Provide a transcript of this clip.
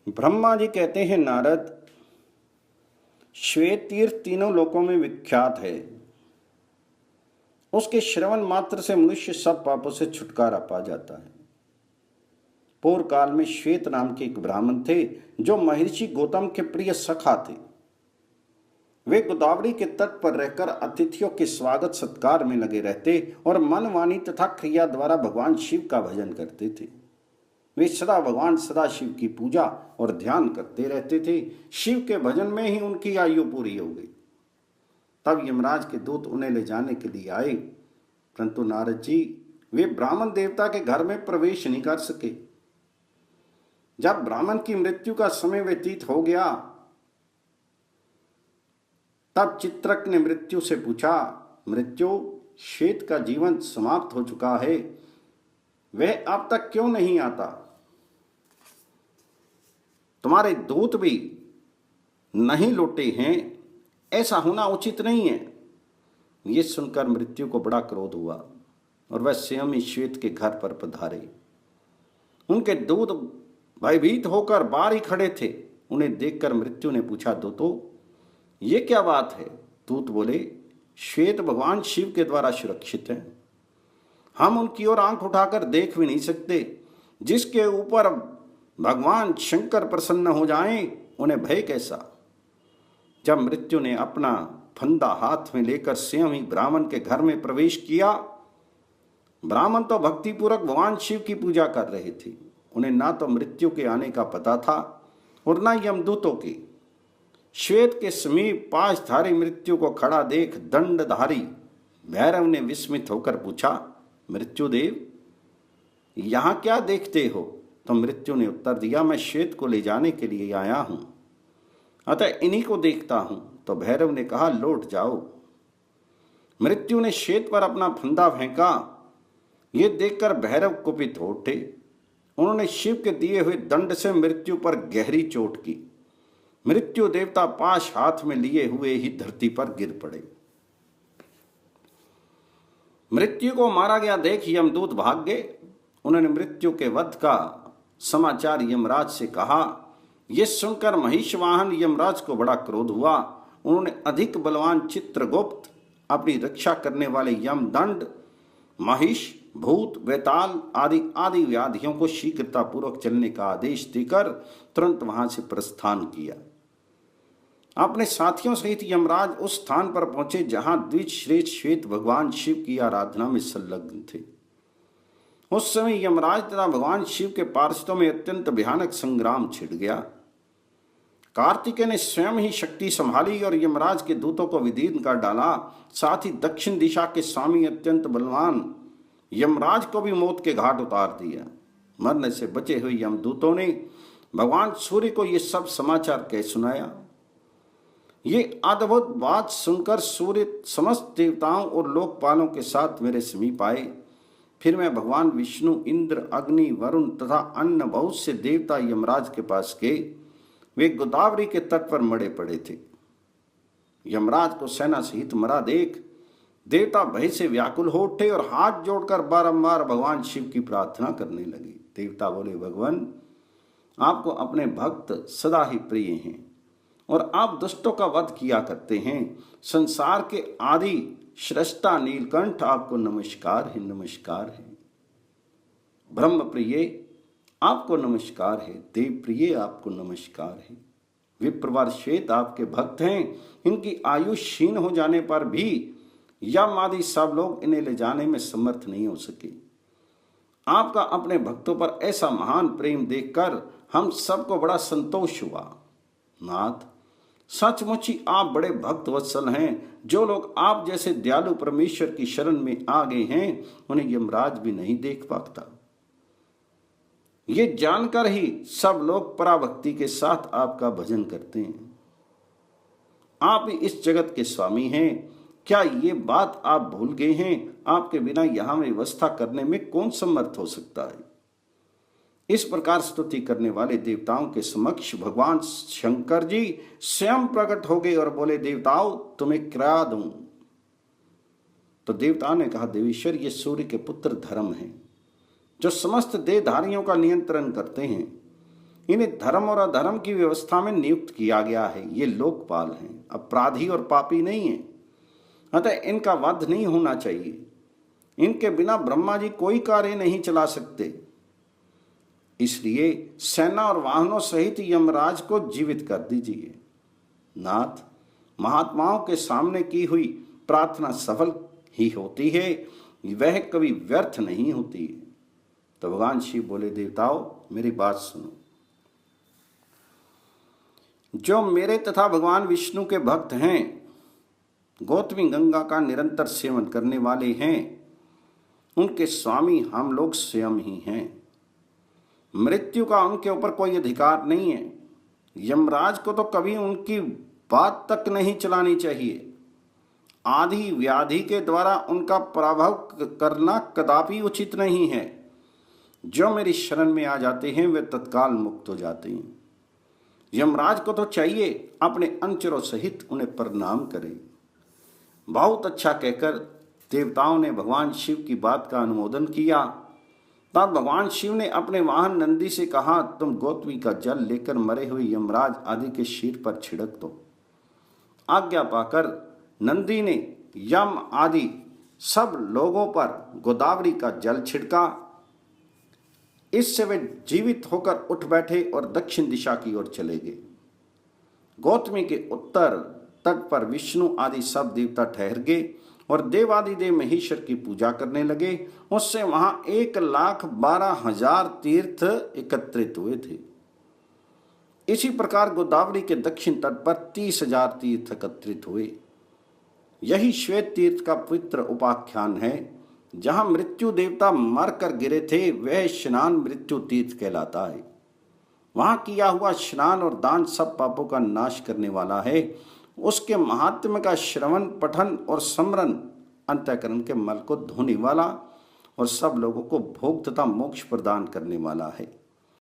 ब्रह्मा जी कहते हैं, नारद, श्वेत तीर्थ तीनों लोकों में विख्यात है। उसके श्रवण मात्र से मनुष्य सब पापों से छुटकारा पा जाता है। पूर्व काल में श्वेत नाम के एक ब्राह्मण थे जो महर्षि गौतम के प्रिय सखा थे। वे गोदावरी के तट पर रहकर अतिथियों के स्वागत सत्कार में लगे रहते और मन वाणी तथा क्रिया द्वारा भगवान शिव का भजन करते थे। वे सदा भगवान सदाशिव की पूजा और ध्यान करते रहते थे। शिव के भजन में ही उनकी आयु पूरी हो गई। तब यमराज के दूत उन्हें ले जाने के लिए आए, परंतु नारद जी, वे ब्राह्मण देवता के घर में प्रवेश नहीं कर सके। जब ब्राह्मण की मृत्यु का समय व्यतीत हो गया, तब चित्रक ने मृत्यु से पूछा, मृत्यु, श्वेत का जीवन समाप्त हो चुका है, वह अब तक क्यों नहीं आता? तुम्हारे दूत भी नहीं लौटे हैं, ऐसा होना उचित नहीं है। ये सुनकर मृत्यु को बड़ा क्रोध हुआ और वह स्वयं ही श्वेत के घर पर पधारे। उनके दूत भयभीत होकर बाहर ही खड़े थे। उन्हें देखकर मृत्यु ने पूछा, दूतों, ये क्या बात है? दूत बोले, श्वेत भगवान शिव के द्वारा सुरक्षित है। हम उनकी ओर आंख उठाकर देख भी नहीं सकते। जिसके ऊपर भगवान शंकर प्रसन्न हो जाएं, उन्हें भय कैसा? जब मृत्यु ने अपना फंदा हाथ में लेकर स्वयं ही ब्राह्मण के घर में प्रवेश किया, ब्राह्मण तो भक्तिपूर्वक भगवान शिव की पूजा कर रहे थे। उन्हें ना तो मृत्यु के आने का पता था और ना यमदूतों के। श्वेत के समीप पाशधारी मृत्यु को खड़ा देख दंडधारी भैरव ने विस्मित होकर पूछा, मृत्युदेव, यहां क्या देखते हो? तो मृत्यु ने उत्तर दिया, मैं श्वेत को ले जाने के लिए आया हूं, अतः इन्हीं को देखता हूं। तो भैरव ने कहा, लौट जाओ। मृत्यु ने श्वेत पर अपना फंदा फेंका। ये देखकर भैरव कुपित हो उठे। उन्होंने शिव के दिए हुए दंड से मृत्यु पर गहरी चोट की। मृत्यु देवता पाश हाथ में लिए हुए ही धरती पर गिर पड़े। मृत्यु को मारा गया देख यमदूत भाग गए। उन्होंने मृत्यु के वध का समाचार यमराज से कहा। यह सुनकर महिषवाहन यमराज को बड़ा क्रोध हुआ। उन्होंने अधिक बलवान चित्रगुप्त, अपनी रक्षा करने वाले यमदंड, महिष, भूत, वेताल आदि आदि व्याधियों को शीघ्रता पूर्वक चलने का आदेश देकर तुरंत वहां से प्रस्थान किया। अपने साथियों सहित यमराज उस स्थान पर पहुंचे जहां द्विजश्रेष्ठ श्वेत भगवान शिव की आराधना में संलग्न थे। उस समय यमराज तथा भगवान शिव के पार्षदों में अत्यंत भयानक संग्राम छिड़ गया। कार्तिकेय ने स्वयं ही शक्ति संभाली और यमराज के दूतों को विदीर्ण कर डाला। साथ ही दक्षिण दिशा के स्वामी अत्यंत बलवान यमराज को भी मौत के घाट उतार दिया। मरने से बचे हुए यमदूतों ने भगवान सूर्य को ये सब समाचार कह सुनाया। ये अद्भुत बात सुनकर सूर्य समस्त देवताओं और लोकपालों के साथ मेरे समीप आए। फिर मैं भगवान विष्णु, इंद्र, अग्नि, वरुण तथा अन्य बहुत से देवता यमराज के पास गए। वे गोदावरी के तट पर मरे पड़े थे। यमराज को सेना सहित मरा देख देवता भय से व्याकुल हो उठे और हाथ जोड़कर बारंबार भगवान शिव की प्रार्थना करने लगे। देवता बोले, भगवान, आपको अपने भक्त सदा ही प्रिय हैं और आप दुष्टों का वध किया करते हैं। संसार के आदि श्रेष्ठा नीलकंठ, आपको नमस्कार है, नमस्कार है। ब्रह्म प्रिय, आपको नमस्कार है। देव प्रिय, आपको नमस्कार है। विप्रवर श्वेत आपके भक्त हैं। इनकी आयु क्षीण हो जाने पर भी यम आदि सब लोग इन्हें ले जाने में समर्थ नहीं हो सके। आपका अपने भक्तों पर ऐसा महान प्रेम देखकर हम सबको बड़ा संतोष हुआ। नाथ, सचमुच ही आप बड़े भक्त वत्सल हैं। जो लोग आप जैसे दयालु परमेश्वर की शरण में आ गए हैं, उन्हें यमराज भी नहीं देख पाता। ये जानकर ही सब लोग पराभक्ति के साथ आपका भजन करते हैं। आप ही इस जगत के स्वामी हैं। क्या ये बात आप भूल गए हैं? आपके बिना यहां व्यवस्था करने में कौन समर्थ हो सकता है? इस प्रकार स्तुति करने वाले देवताओं के समक्ष भगवान शंकर जी स्वयं प्रकट हो गए और बोले, देवताओं, तुम्हें क्या दूं? तो देवताओं ने कहा, देवेश्वर, ये सूर्य के पुत्र धर्म हैं, जो समस्त देहधारियों का नियंत्रण करते हैं। इन्हें धर्म और अधर्म की व्यवस्था में नियुक्त किया गया है। ये लोकपाल हैं, अपराधी और पापी नहीं हैं। अतः इनका वध नहीं होना चाहिए। इनके बिना ब्रह्मा जी कोई कार्य नहीं चला सकते। इसलिए सेना और वाहनों सहित यमराज को जीवित कर दीजिए। नाथ, महात्माओं के सामने की हुई प्रार्थना सफल ही होती है, वह कभी व्यर्थ नहीं होती है। तो भगवान शिव बोले, देवताओं मेरी बात सुनो। जो मेरे तथा भगवान विष्णु के भक्त हैं, गौतमी गंगा का निरंतर सेवन करने वाले हैं, उनके स्वामी हम लोग स्वयं ही हैं। मृत्यु का उनके ऊपर कोई अधिकार नहीं है। यमराज को तो कभी उनकी बात तक नहीं चलानी चाहिए। आदि व्याधि के द्वारा उनका पराभव करना कदापि उचित नहीं है। जो मेरी शरण में आ जाते हैं वे तत्काल मुक्त हो जाते हैं। यमराज को तो चाहिए अपने अनुचरों सहित उन्हें प्रणाम करे। बहुत अच्छा कहकर देवताओं ने भगवान शिव की बात का अनुमोदन किया। तब भगवान शिव ने अपने वाहन नंदी से कहा, तुम गौतमी का जल लेकर मरे हुए यमराज आदि के शीर पर छिड़क दो। आज्ञा पाकर नंदी ने यम आदि सब लोगों पर गोदावरी का जल छिड़का। इससे वे जीवित होकर उठ बैठे और दक्षिण दिशा की ओर चले गए। गौतमी के उत्तर तट पर विष्णु आदि सब देवता ठहर गए और देवादिदेव महेश्वर की पूजा करने लगे। उससे वहां 1,12,000 तीर्थ एकत्रित हुए थे। इसी प्रकार गोदावरी के दक्षिण तट पर 30,000 तीर्थ एकत्रित हुए। यही श्वेत तीर्थ का पवित्र उपाख्यान है। जहां मृत्यु देवता मर कर गिरे थे वह स्नान मृत्यु तीर्थ कहलाता है। वहां किया हुआ स्नान और दान सब पापों का नाश करने वाला है। उसके महात्म्य का श्रवण, पठन और स्मरण अंतःकरण के मल को धोने वाला और सब लोगों को भोग तथा मोक्ष प्रदान करने वाला है।